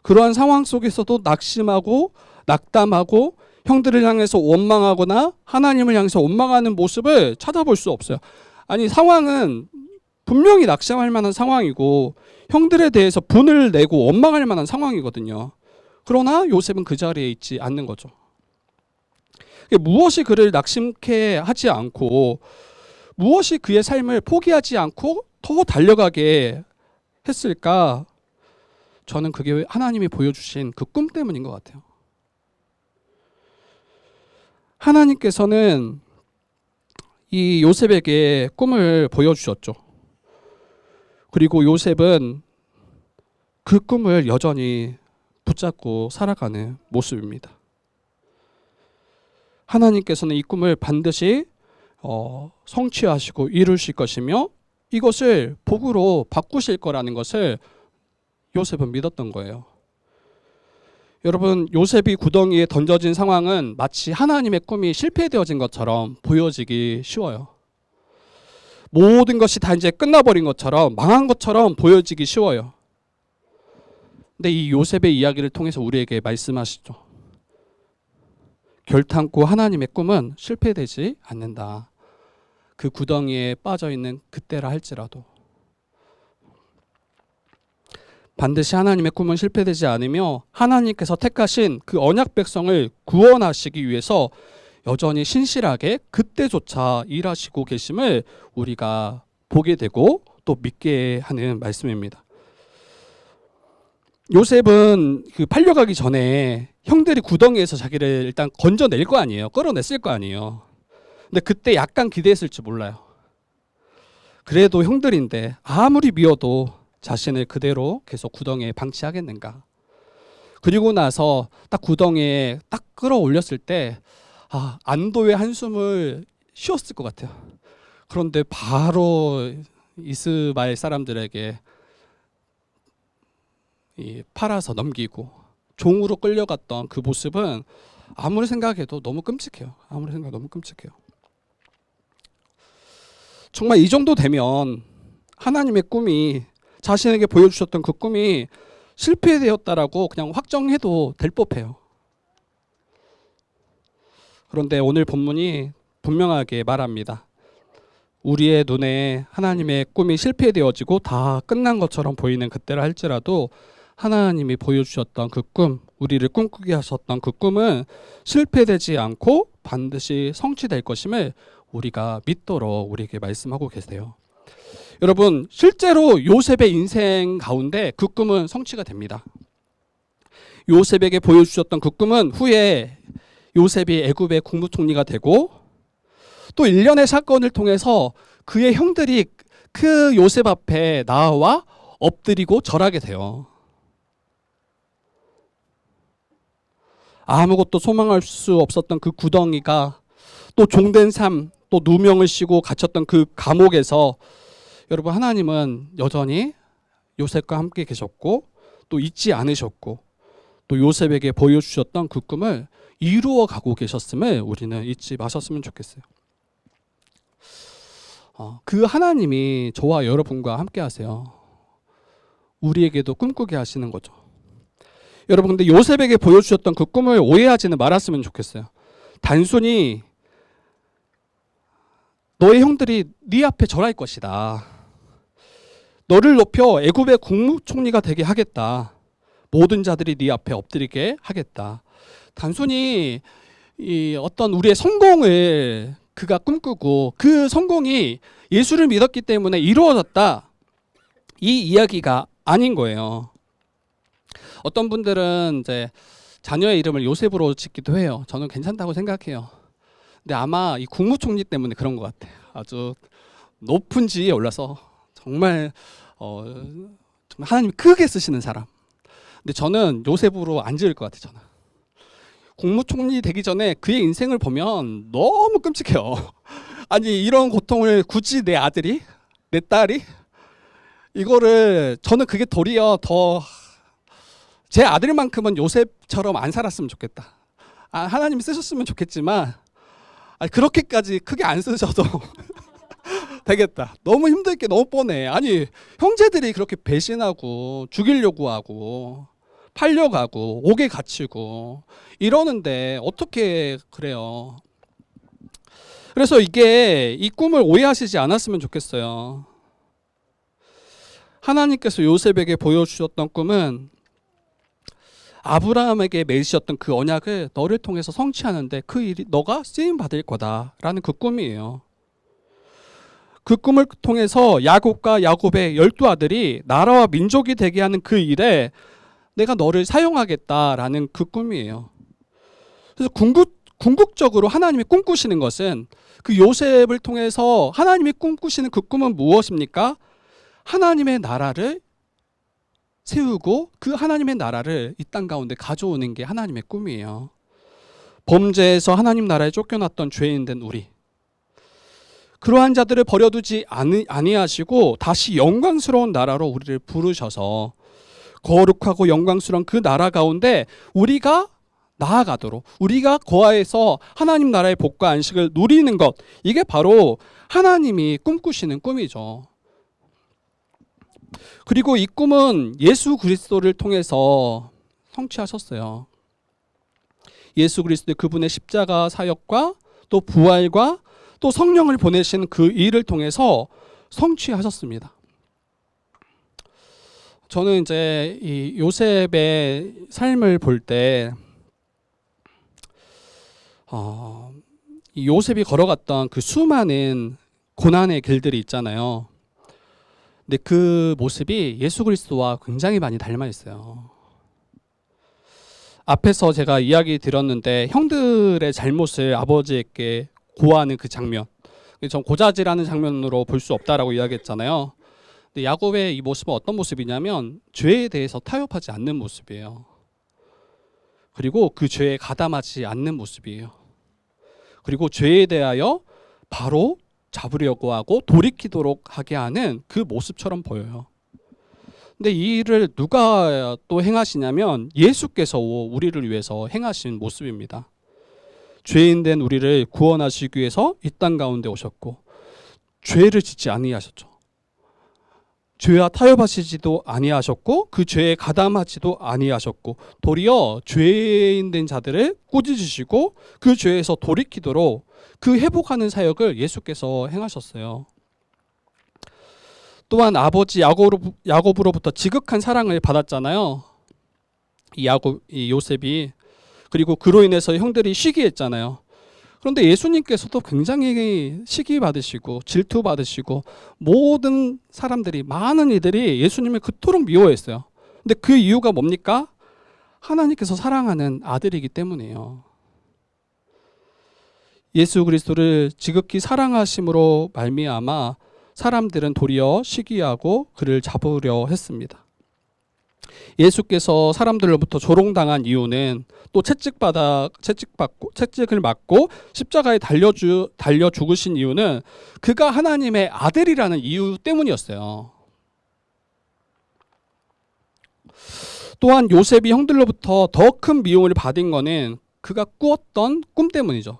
그러한 상황 속에서도 낙심하고 낙담하고 형들을 향해서 원망하거나 하나님을 향해서 원망하는 모습을 찾아볼 수 없어요. 아니 상황은 분명히 낙심할 만한 상황이고 형들에 대해서 분을 내고 원망할 만한 상황이거든요. 그러나 요셉은 그 자리에 있지 않는 거죠. 무엇이 그를 낙심케 하지 않고 무엇이 그의 삶을 포기하지 않고 더 달려가게 했을까? 저는 그게 하나님이 보여주신 그 꿈 때문인 것 같아요. 하나님께서는 이 요셉에게 꿈을 보여주셨죠. 그리고 요셉은 그 꿈을 여전히 붙잡고 살아가는 모습입니다. 하나님께서는 이 꿈을 반드시 성취하시고 이루실 것이며 이것을 복으로 바꾸실 거라는 것을 요셉은 믿었던 거예요. 여러분, 요셉이 구덩이에 던져진 상황은 마치 하나님의 꿈이 실패되어진 것처럼 보여지기 쉬워요. 모든 것이 다 이제 끝나버린 것처럼 망한 것처럼 보여지기 쉬워요. 근데 이 요셉의 이야기를 통해서 우리에게 말씀하시죠. 결탄코 하나님의 꿈은 실패되지 않는다. 그 구덩이에 빠져있는 그때라 할지라도. 반드시 하나님의 꿈은 실패되지 않으며 하나님께서 택하신 그 언약 백성을 구원하시기 위해서 여전히 신실하게 그때조차 일하시고 계심을 우리가 보게 되고 또 믿게 하는 말씀입니다. 요셉은 그 팔려가기 전에 형들이 구덩이에서 자기를 일단 건져낼 거 아니에요. 끌어냈을 거 아니에요. 근데 그때 약간 기대했을지 몰라요. 그래도 형들인데 아무리 미워도 자신을 그대로 계속 구덩이에 방치하겠는가. 그리고 나서 딱 구덩이에 딱 끌어올렸을 때 안도의 한숨을 쉬었을 것 같아요. 그런데 바로 이스마엘 사람들에게 팔아서 넘기고 종으로 끌려갔던 그 모습은 아무리 생각해도 너무 끔찍해요. 아무리 생각해도 너무 끔찍해요. 정말 이 정도 되면 하나님의 꿈이, 자신에게 보여주셨던 그 꿈이 실패되었다라고 그냥 확정해도 될 법해요. 그런데 오늘 본문이 분명하게 말합니다. 우리의 눈에 하나님의 꿈이 실패되어지고 다 끝난 것처럼 보이는 그때라 할지라도 하나님이 보여주셨던 그 꿈, 우리를 꿈꾸게 하셨던 그 꿈은 실패되지 않고 반드시 성취될 것임을 우리가 믿도록 우리에게 말씀하고 계세요. 여러분, 실제로 요셉의 인생 가운데 그 꿈은 성취가 됩니다. 요셉에게 보여주셨던 그 꿈은 후에 요셉이 애굽의 국무총리가 되고 또 일련의 사건을 통해서 그의 형들이 그 요셉 앞에 나와 엎드리고 절하게 돼요. 아무것도 소망할 수 없었던 그 구덩이가 또 종된 삶, 또 누명을 씌고 갇혔던 그 감옥에서 여러분, 하나님은 여전히 요셉과 함께 계셨고 또 잊지 않으셨고 또 요셉에게 보여주셨던 그 꿈을 이루어 가고 계셨음을 우리는 잊지 마셨으면 좋겠어요. 그 하나님이 저와 여러분과 함께 하세요. 우리에게도 꿈꾸게 하시는 거죠. 여러분, 근데 요셉에게 보여주셨던 그 꿈을 오해하지는 말았으면 좋겠어요. 단순히 너의 형들이 네 앞에 절할 것이다. 너를 높여 애굽의 국무총리가 되게 하겠다. 모든 자들이 네 앞에 엎드리게 하겠다. 단순히 이 어떤 우리의 성공을 그가 꿈꾸고 그 성공이 예수를 믿었기 때문에 이루어졌다. 이 이야기가 아닌 거예요. 어떤 분들은 이제 자녀의 이름을 요셉으로 짓기도 해요. 저는 괜찮다고 생각해요. 근데 아마 이 국무총리 때문에 그런 것 같아요. 아주 높은 지위에 올라서 정말 하나님이 크게 쓰시는 사람. 근데 저는 요셉으로 안 지을 것 같아요. 저는 국무총리 되기 전에 그의 인생을 보면 너무 끔찍해요. 아니, 이런 고통을 굳이 내 아들이, 내 딸이 이거를, 저는 그게 도리어 더 제 아들만큼은 요셉처럼 안 살았으면 좋겠다. 하나님이 쓰셨으면 좋겠지만 그렇게까지 크게 안 쓰셔도 되겠다. 너무 힘들 게 너무 뻔해. 아니, 형제들이 그렇게 배신하고 죽이려고 하고 팔려가고 옥에 갇히고 이러는데 어떻게 그래요. 그래서 이 꿈을 오해하시지 않았으면 좋겠어요. 하나님께서 요셉에게 보여주셨던 꿈은 아브라함에게 맺으셨던 그 언약을 너를 통해서 성취하는데 그 일이 너가 쓰임 받을 거다라는 그 꿈이에요. 그 꿈을 통해서 야곱과 야곱의 12아들이 나라와 민족이 되게 하는 그 일에 내가 너를 사용하겠다라는 그 꿈이에요. 그래서 궁극적으로 하나님이 꿈꾸시는 것은, 그 요셉을 통해서 하나님이 꿈꾸시는 그 꿈은 무엇입니까? 하나님의 나라를 세우고 그 하나님의 나라를 이 땅 가운데 가져오는 게 하나님의 꿈이에요. 범죄에서 하나님 나라에 쫓겨났던 죄인된 우리, 그러한 자들을 버려두지 아니하시고 다시 영광스러운 나라로 우리를 부르셔서 거룩하고 영광스러운 그 나라 가운데 우리가 나아가도록, 우리가 거하에서 하나님 나라의 복과 안식을 누리는 것, 이게 바로 하나님이 꿈꾸시는 꿈이죠. 그리고 이 꿈은 예수 그리스도를 통해서 성취하셨어요. 예수 그리스도의 그분의 십자가 사역과 또 부활과 또 성령을 보내신 그 일을 통해서 성취하셨습니다. 저는 이제 이 요셉의 삶을 볼 때 이 요셉이 걸어갔던 그 수많은 고난의 길들이 있잖아요. 근데 그 모습이 예수 그리스도와 굉장히 많이 닮아 있어요. 앞에서 제가 이야기 드렸는데 형들의 잘못을 아버지에게 고하는 그 장면, 전 고자질하는 장면으로 볼 수 없다라고 이야기했잖아요. 근데 야곱의 이 모습은 어떤 모습이냐면 죄에 대해서 타협하지 않는 모습이에요. 그리고 그 죄에 가담하지 않는 모습이에요. 그리고 죄에 대하여 바로 잡으려고 하고 돌이키도록 하게 하는 그 모습처럼 보여요. 근데 이 일을 누가 또 행하시냐면 예수께서 우리를 위해서 행하신 모습입니다. 죄인 된 우리를 구원하시기 위해서 이 땅 가운데 오셨고 죄를 짓지 아니하셨죠. 죄와 타협하시지도 아니하셨고 그 죄에 가담하지도 아니하셨고 도리어 죄인 된 자들을 꾸짖으시고 그 죄에서 돌이키도록 그 회복하는 사역을 예수께서 행하셨어요. 또한 아버지 야곱으로부터 지극한 사랑을 받았잖아요. 이 요셉이. 그리고 그로 인해서 형들이 시기했잖아요. 그런데 예수님께서도 굉장히 시기 받으시고 질투 받으시고 모든 사람들이, 많은 이들이 예수님을 그토록 미워했어요. 근데 그 이유가 뭡니까? 하나님께서 사랑하는 아들이기 때문이에요. 예수 그리스도를 지극히 사랑하심으로 말미암아 사람들은 도리어 시기하고 그를 잡으려 했습니다. 예수께서 사람들로부터 조롱당한 이유는 또 채찍을 맞고 십자가에 달려 죽으신 이유는 그가 하나님의 아들이라는 이유 때문이었어요. 또한 요셉이 형들로부터 더 큰 미움을 받은 것은 그가 꾸었던 꿈 때문이죠.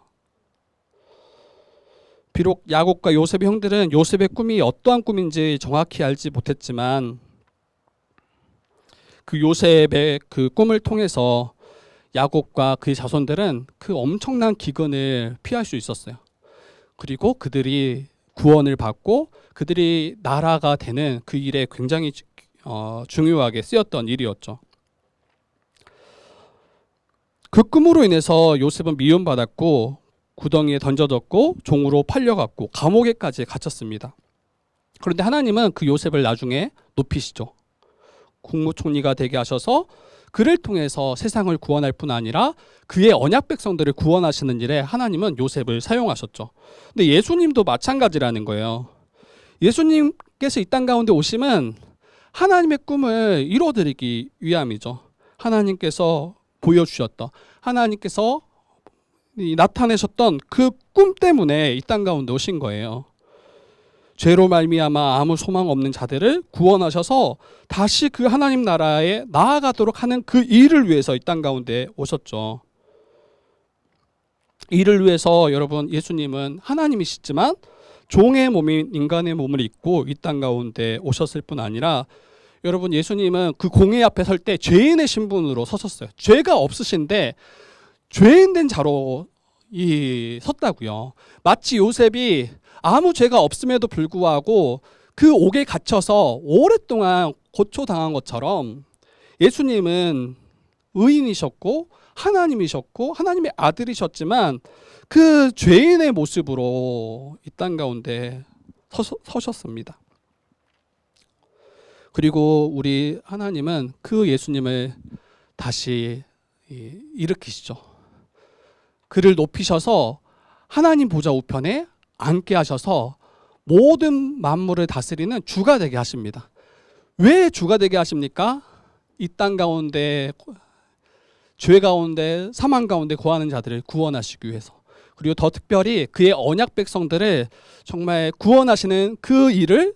비록 야곱과 요셉의 형들은 요셉의 꿈이 어떠한 꿈인지 정확히 알지 못했지만 그 요셉의 그 꿈을 통해서 야곱과 그의 자손들은 그 엄청난 기근을 피할 수 있었어요. 그리고 그들이 구원을 받고 그들이 나라가 되는 그 일에 굉장히 중요하게 쓰였던 일이었죠. 그 꿈으로 인해서 요셉은 미움받았고 구덩이에 던져졌고 종으로 팔려갔고 감옥에까지 갇혔습니다. 그런데 하나님은 그 요셉을 나중에 높이시죠. 국무총리가 되게 하셔서 그를 통해서 세상을 구원할 뿐 아니라 그의 언약 백성들을 구원하시는 일에 하나님은 요셉을 사용하셨죠. 근데 예수님도 마찬가지라는 거예요. 예수님께서 이 땅 가운데 오심은 하나님의 꿈을 이루어드리기 위함이죠. 하나님께서 보여주셨던, 하나님께서 나타내셨던 그 꿈 때문에 이 땅 가운데 오신 거예요. 죄로 말미암아 아무 소망 없는 자들을 구원하셔서 다시 그 하나님 나라에 나아가도록 하는 그 일을 위해서 이 땅 가운데 오셨죠. 이를 위해서 여러분, 예수님은 하나님이시지만 종의 몸인 인간의 몸을 입고 이 땅 가운데 오셨을 뿐 아니라 여러분, 예수님은 그 공의 앞에 설 때 죄인의 신분으로 서셨어요. 죄가 없으신데 죄인 된 자로 섰다고요. 마치 요셉이 아무 죄가 없음에도 불구하고 그 옥에 갇혀서 오랫동안 고초당한 것처럼 예수님은 의인이셨고 하나님이셨고 하나님의 아들이셨지만 그 죄인의 모습으로 이 땅 가운데 서셨습니다. 그리고 우리 하나님은 그 예수님을 다시 일으키시죠. 그를 높이셔서 하나님 보좌 우편에 앉게 하셔서 모든 만물을 다스리는 주가 되게 하십니다. 왜 주가 되게 하십니까? 이 땅 가운데 죄 가운데 사망 가운데 거하는 자들을 구원하시기 위해서, 그리고 더 특별히 그의 언약 백성들을 정말 구원하시는 그 일을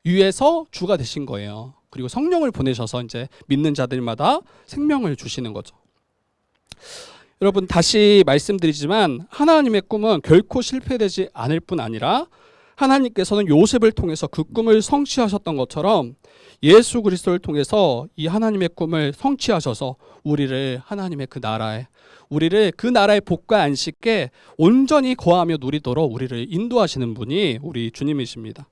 위해서 주가 되신 거예요. 그리고 성령을 보내셔서 이제 믿는 자들마다 생명을 주시는 거죠. 여러분, 다시 말씀드리지만 하나님의 꿈은 결코 실패되지 않을 뿐 아니라 하나님께서는 요셉을 통해서 그 꿈을 성취하셨던 것처럼 예수 그리스도를 통해서 이 하나님의 꿈을 성취하셔서 우리를 하나님의 그 나라에, 우리를 그 나라의 복과 안식에 온전히 거하며 누리도록 우리를 인도하시는 분이 우리 주님이십니다.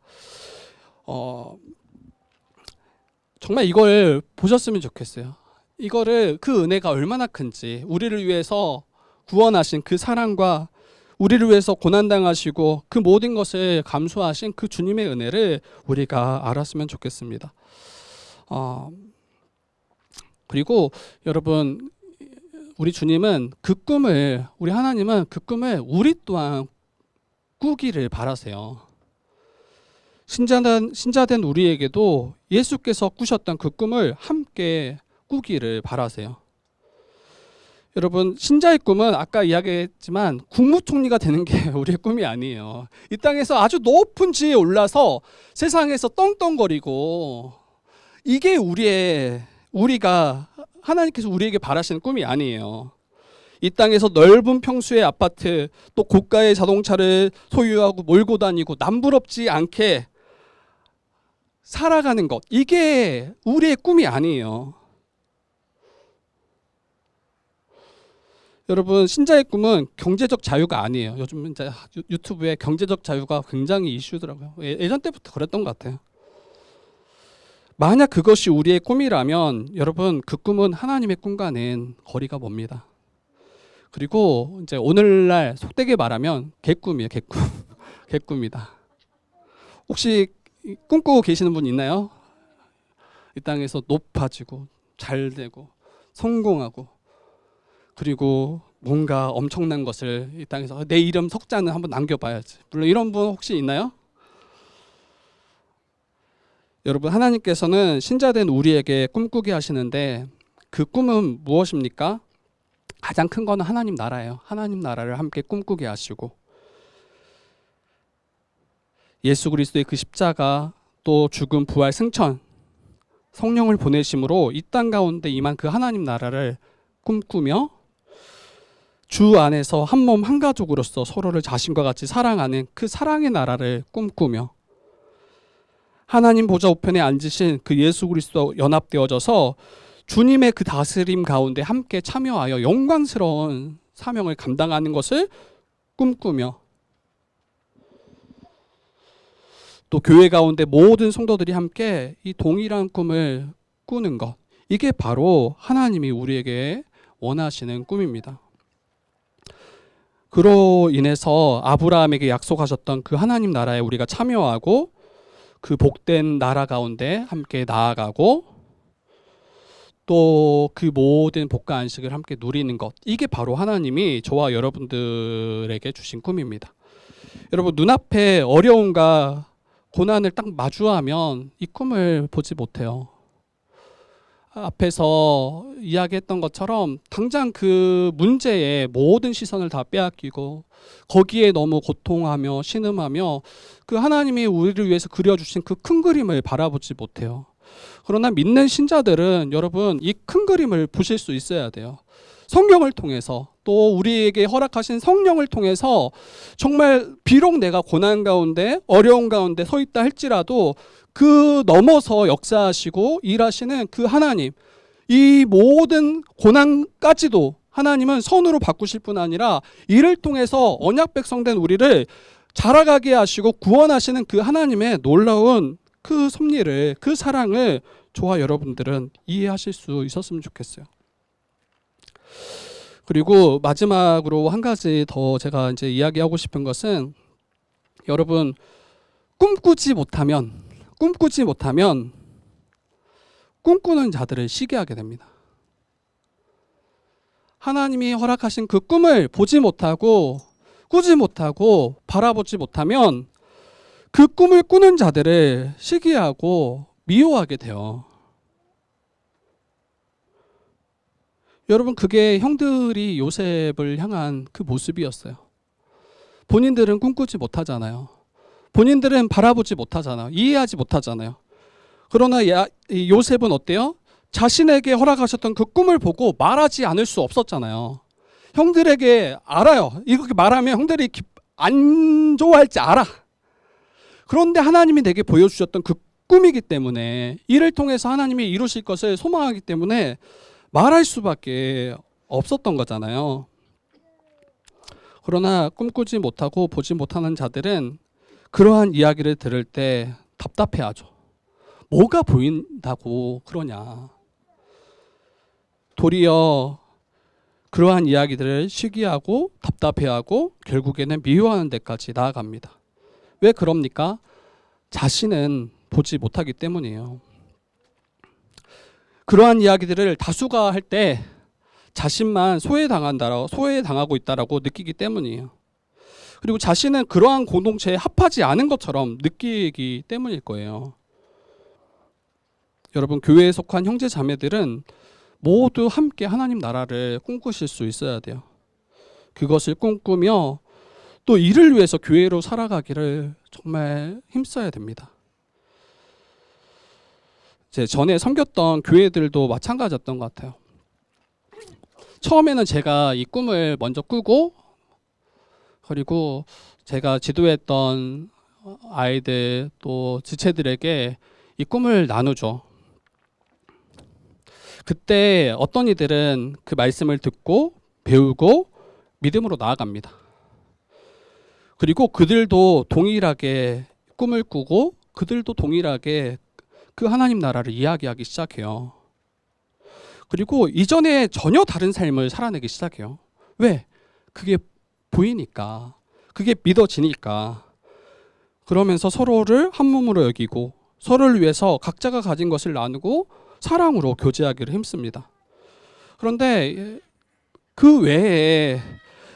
정말 이걸 보셨으면 좋겠어요. 이거를, 그 은혜가 얼마나 큰지, 우리를 위해서 구원하신 그 사랑과 우리를 위해서 고난당하시고 그 모든 것을 감수하신 그 주님의 은혜를 우리가 알았으면 좋겠습니다. 그리고 여러분, 우리 주님은 그 꿈을, 우리 하나님은 그 꿈을 우리 또한 꾸기를 바라세요. 신자된 우리에게도 예수께서 꾸셨던 그 꿈을 함께 꾸기를 바라세요. 여러분, 신자의 꿈은 아까 이야기했지만 국무총리가 되는 게 우리의 꿈이 아니에요. 이 땅에서 아주 높은 지위에 올라서 세상에서 떵떵거리고, 이게 우리가 하나님께서 우리에게 바라시는 꿈이 아니에요. 이 땅에서 넓은 평수의 아파트, 또 고가의 자동차를 소유하고 몰고 다니고 남부럽지 않게 살아가는 것, 이게 우리의 꿈이 아니에요. 여러분, 신자의 꿈은 경제적 자유가 아니에요. 요즘 이제 유튜브에 경제적 자유가 굉장히 이슈더라고요. 예전 때부터 그랬던 것 같아요. 만약 그것이 우리의 꿈이라면 여러분, 그 꿈은 하나님의 꿈과는 거리가 멉니다. 그리고 이제 오늘날 속되게 말하면 개꿈이에요. 개꿈. 개꿈이다. 혹시 꿈꾸고 계시는 분 있나요? 이 땅에서 높아지고 잘되고 성공하고, 그리고 뭔가 엄청난 것을 이 땅에서 내 이름 석자는 한번 남겨봐야지. 물론 이런 분 혹시 있나요? 여러분, 하나님께서는 신자된 우리에게 꿈꾸게 하시는데 그 꿈은 무엇입니까? 가장 큰 거는 하나님 나라예요. 하나님 나라를 함께 꿈꾸게 하시고, 예수 그리스도의 그 십자가, 또 죽음, 부활, 승천, 성령을 보내심으로 이 땅 가운데 임한 그 하나님 나라를 꿈꾸며 주 안에서 한 몸 한 가족으로서 서로를 자신과 같이 사랑하는 그 사랑의 나라를 꿈꾸며 하나님 보좌 우편에 앉으신 그 예수 그리스도와 연합되어져서 주님의 그 다스림 가운데 함께 참여하여 영광스러운 사명을 감당하는 것을 꿈꾸며, 또 교회 가운데 모든 성도들이 함께 이 동일한 꿈을 꾸는 것, 이게 바로 하나님이 우리에게 원하시는 꿈입니다. 그로 인해서 아브라함에게 약속하셨던 그 하나님 나라에 우리가 참여하고 그 복된 나라 가운데 함께 나아가고, 또 그 모든 복과 안식을 함께 누리는 것, 이게 바로 하나님이 저와 여러분들에게 주신 꿈입니다. 여러분, 눈앞에 어려움과 고난을 딱 마주하면 이 꿈을 보지 못해요. 앞에서 이야기했던 것처럼 당장 그 문제에 모든 시선을 다 빼앗기고 거기에 너무 고통하며 신음하며 그 하나님이 우리를 위해서 그려주신 그 큰 그림을 바라보지 못해요. 그러나 믿는 신자들은 여러분, 이 큰 그림을 보실 수 있어야 돼요. 성경을 통해서, 또 우리에게 허락하신 성령을 통해서 정말 비록 내가 고난 가운데 어려운 가운데 서 있다 할지라도 그 넘어서 역사하시고 일하시는 그 하나님, 이 모든 고난까지도 하나님은 선으로 바꾸실 뿐 아니라 이를 통해서 언약 백성된 우리를 자라가게 하시고 구원하시는 그 하나님의 놀라운 그 섭리를, 그 사랑을 저와 여러분들은 이해하실 수 있었으면 좋겠어요. 그리고 마지막으로 한 가지 더 제가 이제 이야기하고 싶은 것은, 여러분, 꿈꾸지 못하면 꿈꾸는 자들을 시기하게 됩니다. 하나님이 허락하신 그 꿈을 보지 못하고 꾸지 못하고 바라보지 못하면 그 꿈을 꾸는 자들을 시기하고 미워하게 돼요. 여러분, 그게 형들이 요셉을 향한 그 모습이었어요. 본인들은 꿈꾸지 못하잖아요. 본인들은 바라보지 못하잖아요. 이해하지 못하잖아요. 그러나 요셉은 어때요? 자신에게 허락하셨던 그 꿈을 보고 말하지 않을 수 없었잖아요. 형들에게 알아요. 이렇게 말하면 형들이 안 좋아할지 알아. 그런데 하나님이 내게 보여주셨던 그 꿈이기 때문에, 이를 통해서 하나님이 이루실 것을 소망하기 때문에 말할 수밖에 없었던 거잖아요. 그러나 꿈꾸지 못하고 보지 못하는 자들은 그러한 이야기를 들을 때 답답해하죠. 뭐가 보인다고 그러냐. 도리어 그러한 이야기들을 시기하고 답답해하고 결국에는 미워하는 데까지 나아갑니다. 왜 그럽니까? 자신은 보지 못하기 때문이에요. 그러한 이야기들을 다수가 할 때 자신만 소외당하고 있다라고 느끼기 때문이에요. 그리고 자신은 그러한 공동체에 합하지 않은 것처럼 느끼기 때문일 거예요. 여러분, 교회에 속한 형제 자매들은 모두 함께 하나님 나라를 꿈꾸실 수 있어야 돼요. 그것을 꿈꾸며 또 이를 위해서 교회로 살아가기를 정말 힘써야 됩니다. 제 전에 섬겼던 교회들도 마찬가지였던 것 같아요. 처음에는 제가 이 꿈을 먼저 꾸고, 그리고 제가 지도했던 아이들 또 지체들에게 이 꿈을 나누죠. 그때 어떤 이들은 그 말씀을 듣고 배우고 믿음으로 나아갑니다. 그리고 그들도 동일하게 꿈을 꾸고 그들도 동일하게 그 하나님 나라를 이야기하기 시작해요. 그리고 이전에 전혀 다른 삶을 살아내기 시작해요. 왜? 그게 보이니까, 그게 믿어지니까. 그러면서 서로를 한 몸으로 여기고 서로를 위해서 각자가 가진 것을 나누고 사랑으로 교제하기를 힘씁니다. 그런데 그 외에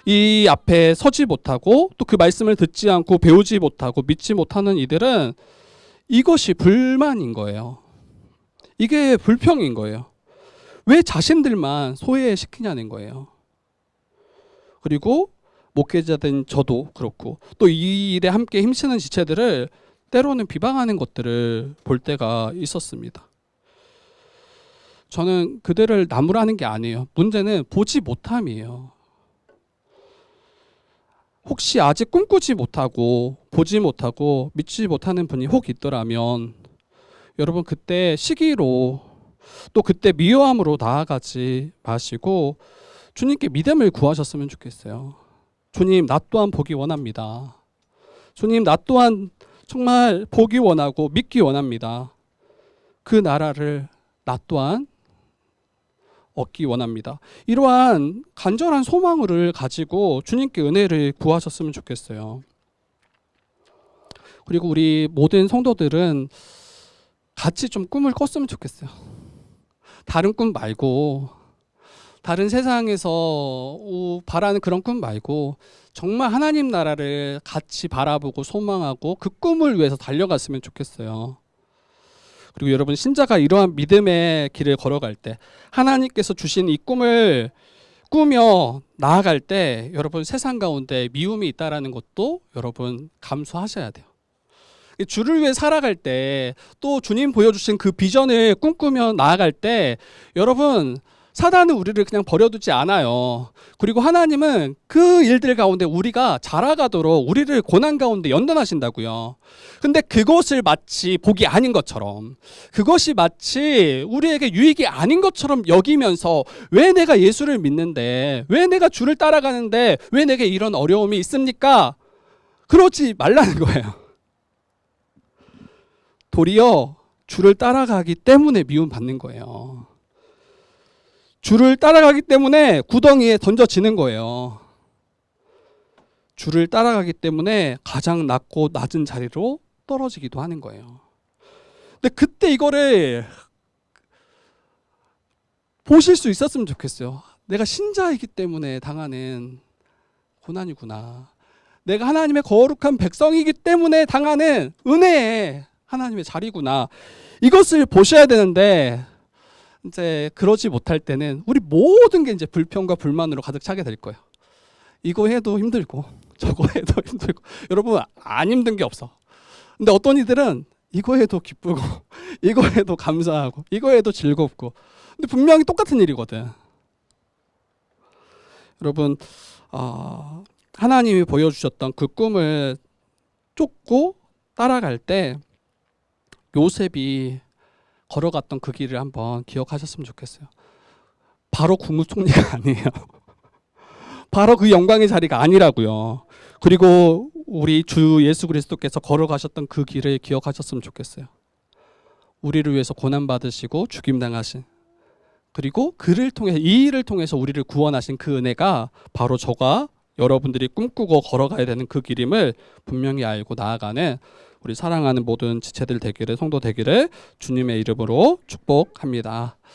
이 앞에 서지 못하고 또 그 말씀을 듣지 않고 배우지 못하고 믿지 못하는 이들은 이것이 불만인 거예요. 이게 불평인 거예요. 왜 자신들만 소외시키냐는 거예요. 그리고 목회자된 저도 그렇고 또 이 일에 함께 힘쓰는 지체들을 때로는 비방하는 것들을 볼 때가 있었습니다. 저는 그들을 나무라는 게 아니에요. 문제는 보지 못함이에요. 혹시 아직 꿈꾸지 못하고 보지 못하고 믿지 못하는 분이 혹 있더라면 여러분, 그때 시기로 또 그때 미워함으로 나아가지 마시고 주님께 믿음을 구하셨으면 좋겠어요. 주님, 나 또한 보기 원합니다. 주님, 나 또한 정말 보기 원하고 믿기 원합니다. 그 나라를 나 또한 얻기 원합니다. 이러한 간절한 소망을 가지고 주님께 은혜를 구하셨으면 좋겠어요. 그리고 우리 모든 성도들은 같이 좀 꿈을 꿨으면 좋겠어요. 다른 꿈 말고, 다른 세상에서 바라는 그런 꿈 말고 정말 하나님 나라를 같이 바라보고 소망하고 그 꿈을 위해서 달려갔으면 좋겠어요. 그리고 여러분, 신자가 이러한 믿음의 길을 걸어갈 때, 하나님께서 주신 이 꿈을 꾸며 나아갈 때 여러분, 세상 가운데 미움이 있다라는 것도 여러분 감수하셔야 돼요. 주를 위해 살아갈 때, 또 주님 보여주신 그 비전을 꿈꾸며 나아갈 때 여러분, 사단은 우리를 그냥 버려두지 않아요. 그리고 하나님은 그 일들 가운데 우리가 자라가도록 우리를 고난 가운데 연단하신다고요. 근데 그것을 마치 복이 아닌 것처럼, 그것이 마치 우리에게 유익이 아닌 것처럼 여기면서 왜 내가 예수를 믿는데, 왜 내가 주를 따라가는데 왜 내게 이런 어려움이 있습니까? 그러지 말라는 거예요. 도리어 주를 따라가기 때문에 미움 받는 거예요. 주를 따라가기 때문에 구덩이에 던져지는 거예요. 주를 따라가기 때문에 가장 낮고 낮은 자리로 떨어지기도 하는 거예요. 근데 그때 이거를 보실 수 있었으면 좋겠어요. 내가 신자이기 때문에 당하는 고난이구나. 내가 하나님의 거룩한 백성이기 때문에 당하는 은혜의 하나님의 자리구나. 이것을 보셔야 되는데 이제 그러지 못할 때는 우리 모든 게 이제 불평과 불만으로 가득 차게 될 거예요. 이거 해도 힘들고 저거 해도 힘들고. 여러분, 안 힘든 게 없어. 근데 어떤 이들은 이거 해도 기쁘고 이거 해도 감사하고 이거 해도 즐겁고. 근데 분명히 똑같은 일이거든. 여러분, 하나님이 보여주셨던 그 꿈을 쫓고 따라갈 때 요셉이 걸어갔던 그 길을 한번 기억하셨으면 좋겠어요. 바로 국무총리가 아니에요. 바로 그 영광의 자리가 아니라고요. 그리고 우리 주 예수 그리스도께서 걸어가셨던 그 길을 기억하셨으면 좋겠어요. 우리를 위해서 고난받으시고 죽임당하신, 그리고 그를 통해서, 이 일을 통해서 우리를 구원하신 그 은혜가 바로 저가 여러분들이 꿈꾸고 걸어가야 되는 그 길임을 분명히 알고 나아가는 우리 사랑하는 모든 지체들 되기를, 성도 되기를 주님의 이름으로 축복합니다.